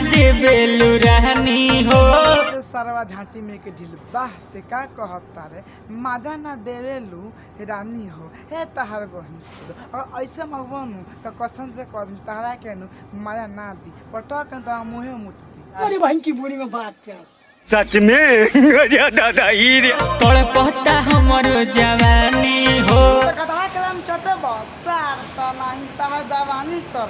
देवेलू रहनी हो। सरवा झांटी में के ढिल बाह ते का कहता रे माजा ना देवेलू रानी हो हे तहार बहन और ऐसे मगवानू तो कसम से कह दी तहरा के नु माया ना दी पटक तो मुहे मुत दी। अरे बहन की बोली में बात क्या सच में दादा तोड़ पहता हमारो जवानी हो। कथा कलम चटे बसार त नहीं तहर दवानी तर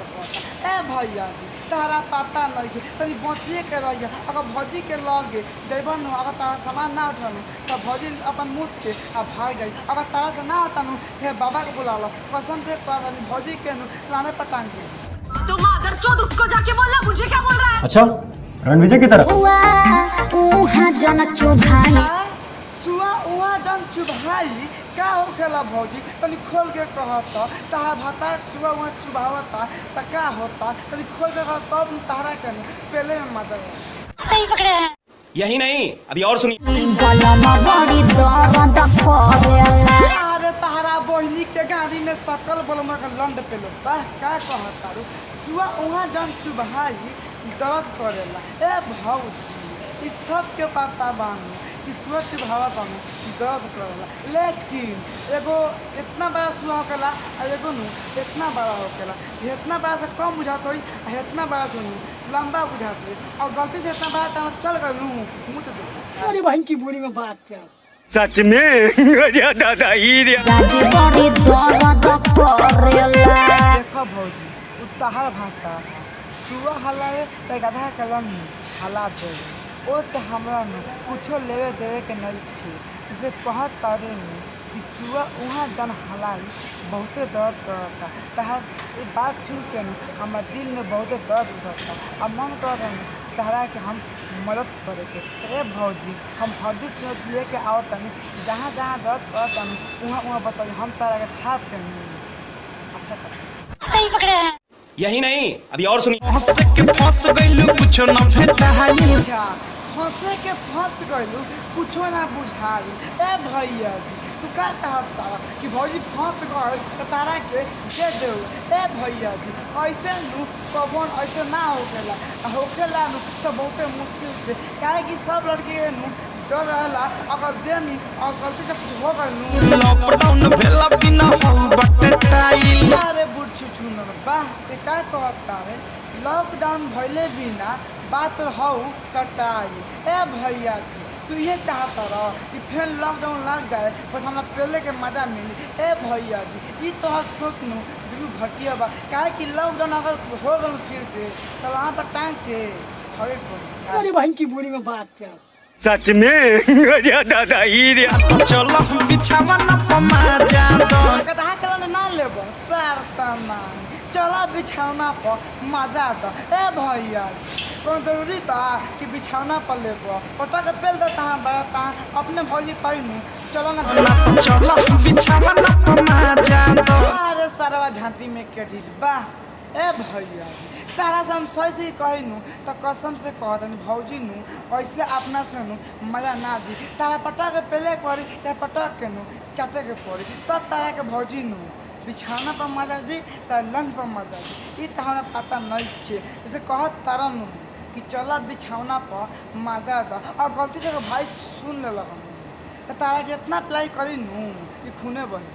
ए भैया जी तहरा पता नहीं तनी बचिए के रहिए अगर भौजी के लगे जैबन अगर तारा सामान ना उठानु तो भौजी अपन मुँह के आ भाग गई अगर तारा से ना उतानु हे बाबा के बुला लो कसम से कह भौजी के नु लाने पटांग के तुम आदर चोद उसको जाके बोलना मुझे क्या बोल रहा है। अच्छा रणविजय की तरफ सुआ उहा जन चुभाई का होखेला भौजी तनी खोल के कहता तहार भाता सुआ उहा चुभावता त का होता तनी खोल के कह तब तहरा के पहले में मदद सही पकड़े हैं। यही नहीं अभी और सुनिए। अरे तहरा बहिनी के गाड़ी में सकल बोलमा के लंड पेलो बा का कहता रू सुआ उहा जन चुभाई दर्द करेला ए भौजी इस सब के पता बानू ईश्वर चुभावा बानू दर्द करेला लेकिन एगो इतना बड़ा सुआ होकेला और एगो नु इतना बड़ा होकेला इतना बड़ा से कम बुझात होई इतना बड़ा से लंबा बुझात होई और गलती से इतना बड़ा तो चल गए मुँह दे। अरे बहन की बोली में बात क्या सच में दादा देखो भौजी तहार भाता सुआ हलाए तो गधा कलम हला दे ओ से हमरा न कुछो लेवे देवे के नहीं थे इसे कहत तारे में कि सुआ वहाँ जन हलाई बहुते दर्द करता तहार ये बात सुन के न हमारे दिल में बहुते दर्द करता अब मन कर तहरा के हम मदद करे के ए भौजी हम हरदी चुनौती लेके आवत तनी जहाँ जहाँ दर्द करता वहाँ वहाँ बताइए हम तारा के छाप के अच्छा कर सही पकड़े हैं। यही नहीं अभी और सुनिए। फंस के फंस गइलू कुछो ना भेटाई। अच्छा फंसे के फंस गइलू कुछो ना बुझाई ए भैया जी तू का चाहता कि भौजी फंस गए तो तारा के दे दे ए भैया जी ऐसे नु कबन ऐसे ना होखेला नु तो बहुते मुश्किल से काहे कि सब लड़के नु डर रहला अगर देनी और गलती से कुछ हो गइल लॉकडाउन भेला बिना हम बटटाई। अरे बुढ़ छुनर बाह ते का कहता है लॉकडाउन भइले बिना बात हौ कटाई ए भैया जी तू ये चाहता रह कि फिर लॉकडाउन लग जाए बस हमरा पहले के मजा मिली ए भैया जी ये तो सोच नू बिल्कुल घटिया बा काहे कि लॉकडाउन अगर हो गल फिर से तो वहाँ पर टांग के हवे को अरे बहन की बोली में बात क्या सच में दादा चलो बिछावा ना पमा जा दो कथा कलन ना लेबो सर तना चला बिछौना पर मजा दो ए भैया कौन जरूरी बा कि बिछौना पर लेबो पटा के पेल दे तहां बड़ा तहां अपने भौजी पाइनु चलो ना चलो बिछावा ना पमा जा दो। अरे सरवा झांटी में के ढिल बा ए भैया तारा से हम सही से कहनु तो कसम से कहतनी भौजी नु ऐसे अपना से नु मजा ना दी तारा पटा के पहले करी चाहे पटक के नु चाटे के पड़ी तब तारा के भौजी नु बिछाना पर मजा दी चाहे लन पर मजा दी ये तो हमें पता नहीं छे जैसे कहत तारा नु कि चला बिछौना पर मजा दा और गलती से भाई सुन ले तो तारा के इतना अप्लाई करी नु कि खूने बही